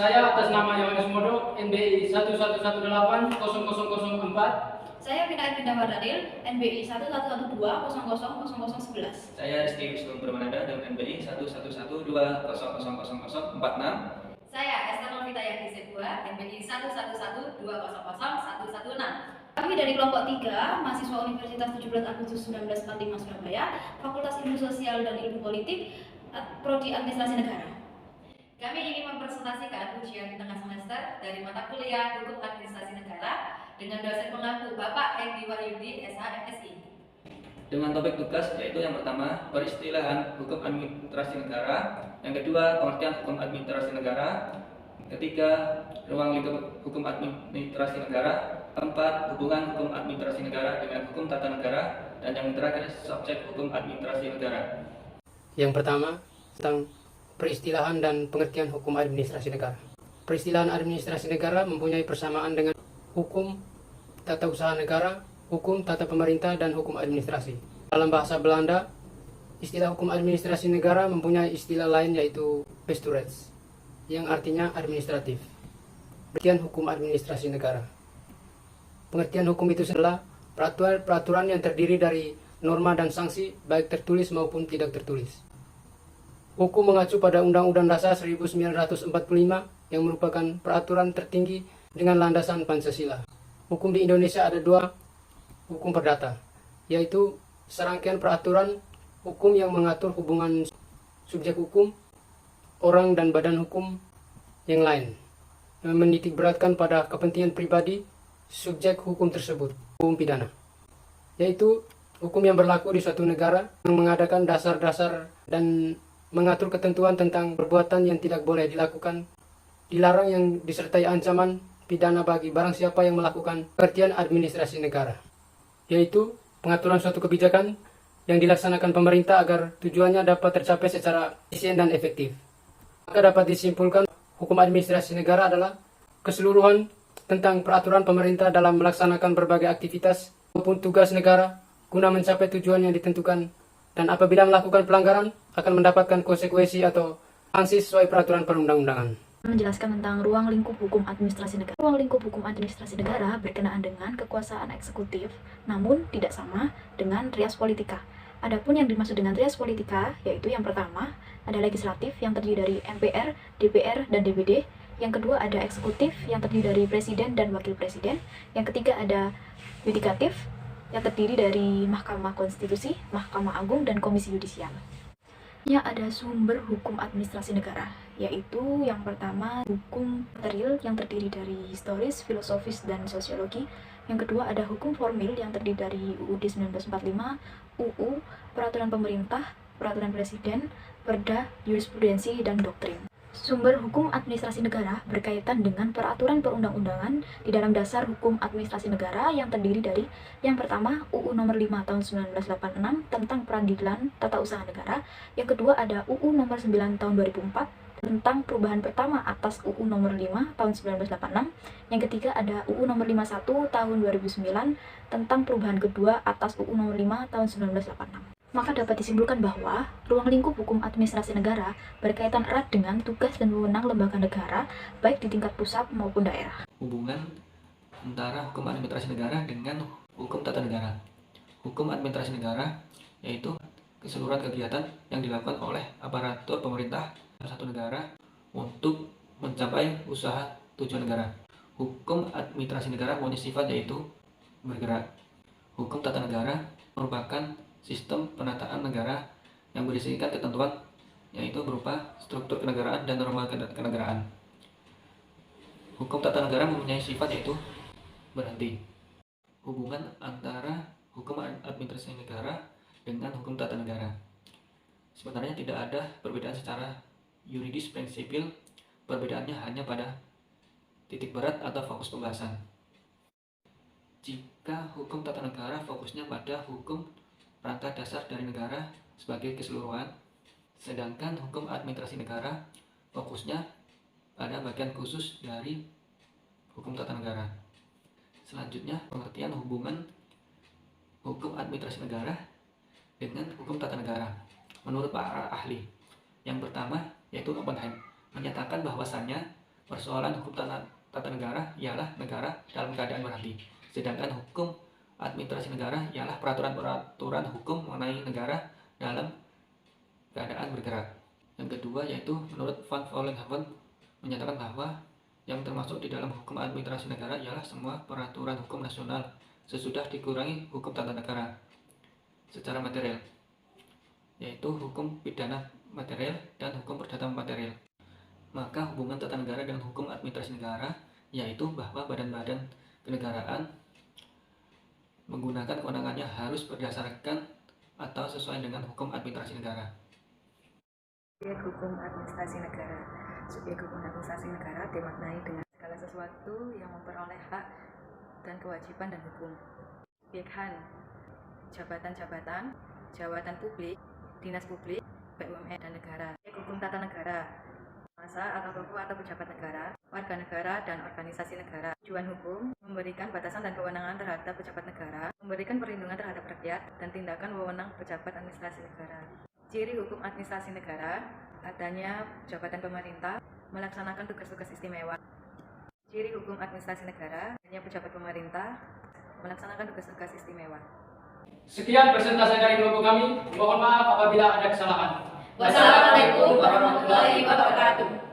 Saya atas nama Yohanes Modo, NBI 111800004. Saya Vina Edwina Wardadil, NBI 111200011. Saya Rizky Wisnu Permananda dengan NBI 111200046. Saya Esther Novita Yakizebua, NBI 11120000116. Kami dari kelompok 3, mahasiswa Universitas 17 Agustus 1945 Surabaya, Fakultas Ilmu Sosial dan Ilmu Politik, Prodi Administrasi Negara. Kami ingin mempresentasikan ujian di tengah semester dari mata kuliah Hukum Administrasi Negara dengan dosen pengaku Bapak Edi Wahyudi, SH, MSI. Dengan topik tugas yaitu yang pertama peristilahan hukum administrasi negara, yang kedua pengertian hukum administrasi negara, ketiga ruang lingkup hukum administrasi negara, keempat hubungan hukum administrasi negara dengan hukum tata negara, dan yang terakhir subjek hukum administrasi negara. Yang pertama tentang peristilahan dan pengertian hukum administrasi negara. Peristilahan administrasi negara mempunyai persamaan dengan hukum tata usaha negara, hukum tata pemerintah, dan hukum administrasi. Dalam bahasa Belanda, istilah hukum administrasi negara mempunyai istilah lain yaitu bestuurrecht, yang artinya administratif. Pengertian hukum administrasi negara. Pengertian hukum itu adalah peraturan yang terdiri dari norma dan sanksi, baik tertulis maupun tidak tertulis. Hukum mengacu pada Undang-Undang Dasar 1945 yang merupakan peraturan tertinggi dengan landasan Pancasila. Hukum di Indonesia ada dua hukum perdata, yaitu serangkaian peraturan hukum yang mengatur hubungan subjek hukum, orang dan badan hukum yang lain, yang menitik beratkan pada kepentingan pribadi subjek hukum tersebut, hukum pidana, yaitu hukum yang berlaku di suatu negara yang mengadakan dasar-dasar dan mengatur ketentuan tentang perbuatan yang tidak boleh dilakukan, dilarang, yang disertai ancaman pidana bagi barang siapa yang melakukan. Pengertian administrasi negara, yaitu pengaturan suatu kebijakan yang dilaksanakan pemerintah agar tujuannya dapat tercapai secara efisien dan efektif. Maka dapat disimpulkan hukum administrasi negara adalah keseluruhan tentang peraturan pemerintah dalam melaksanakan berbagai aktivitas maupun tugas negara guna mencapai tujuan yang ditentukan, dan apabila melakukan pelanggaran akan mendapatkan konsekuensi atau sanksi sesuai peraturan perundang-undangan. Menjelaskan tentang ruang lingkup hukum administrasi negara. Ruang lingkup hukum administrasi negara berkenaan dengan kekuasaan eksekutif, namun tidak sama dengan res politica. Adapun yang dimaksud dengan res politica yaitu yang pertama ada legislatif yang terdiri dari MPR, DPR, dan DPD. Yang kedua ada eksekutif yang terdiri dari presiden dan wakil presiden. Yang ketiga ada yudikatif yang terdiri dari Mahkamah Konstitusi, Mahkamah Agung, dan Komisi Yudisial. Ya, ada sumber hukum administrasi negara, yaitu yang pertama hukum material yang terdiri dari historis, filosofis, dan sosiologi. Yang kedua ada hukum formil yang terdiri dari UUD 1945, UU, peraturan pemerintah, peraturan presiden, perda, jurisprudensi, dan doktrin. Sumber hukum administrasi negara berkaitan dengan peraturan perundang-undangan di dalam dasar hukum administrasi negara yang terdiri dari yang pertama UU nomor 5 tahun 1986 tentang peradilan tata usaha negara, yang kedua ada UU nomor 9 tahun 2004 tentang perubahan pertama atas UU nomor 5 tahun 1986, yang ketiga ada UU nomor 51 tahun 2009 tentang perubahan kedua atas UU nomor 5 tahun 1986. Maka dapat disimpulkan bahwa ruang lingkup hukum administrasi negara berkaitan erat dengan tugas dan wewenang lembaga negara, baik di tingkat pusat maupun daerah. Hubungan antara hukum administrasi negara dengan hukum tata negara. Hukum administrasi negara yaitu keseluruhan kegiatan yang dilakukan oleh aparatur pemerintah satu negara untuk mencapai usaha tujuan negara. Hukum administrasi negara mempunyai sifat yaitu bergerak. Hukum tata negara merupakan sistem penataan negara yang berisikan ketentuan yaitu berupa struktur kenegaraan dan norma kenegaraan. Hukum tata negara mempunyai sifat yaitu berhenti. Hubungan antara hukum administrasi negara dengan hukum tata negara. Sebenarnya tidak ada perbedaan secara yuridis prinsipil, perbedaannya hanya pada titik berat atau fokus pembahasan. Jika hukum tata negara fokusnya pada hukum perangkat dasar dari negara sebagai keseluruhan, sedangkan hukum administrasi negara fokusnya pada bagian khusus dari hukum tata negara. Selanjutnya, pengertian hubungan hukum administrasi negara dengan hukum tata negara menurut para ahli. Yang pertama yaitu Oppenheim menyatakan bahwasannya Persoalan hukum tata negara ialah negara dalam keadaan berhenti, sedangkan hukum administrasi negara ialah peraturan-peraturan hukum mengenai negara dalam keadaan bergerak. Yang kedua yaitu menurut Van Vollenhoven menyatakan bahwa yang termasuk di dalam hukum administrasi negara ialah semua peraturan hukum nasional sesudah dikurangi hukum tata negara secara material, yaitu hukum pidana material dan hukum perdata material. Maka hubungan tata negara dengan hukum administrasi negara yaitu bahwa badan-badan kenegaraan menggunakan kewenangannya harus berdasarkan atau sesuai dengan hukum administrasi negara. Subjek hukum administrasi negara. Subjek hukum administrasi negara dimaknai dengan segala sesuatu yang memperoleh hak dan kewajiban dan hukum. Subjek Han, jabatan-jabatan, jabatan publik, dinas publik, BUMN dan negara. Subjek hukum tata negara, masa atau tokoh atau pejabat negara, warga negara dan organisasi negara. Tujuan hukum memberikan batasan dan kewenangan terhadap pejabat negara, memberikan perlindungan terhadap rakyat dan tindakan wewenang pejabat administrasi negara. Ciri hukum administrasi negara, adanya jabatan pemerintah melaksanakan tugas-tugas istimewa. Ciri hukum administrasi negara, adanya pejabat pemerintah melaksanakan tugas-tugas istimewa. Sekian presentasi dari kelompok kami. Mohon maaf apabila ada kesalahan. Wassalamualaikum warahmatullahi wabarakatuh.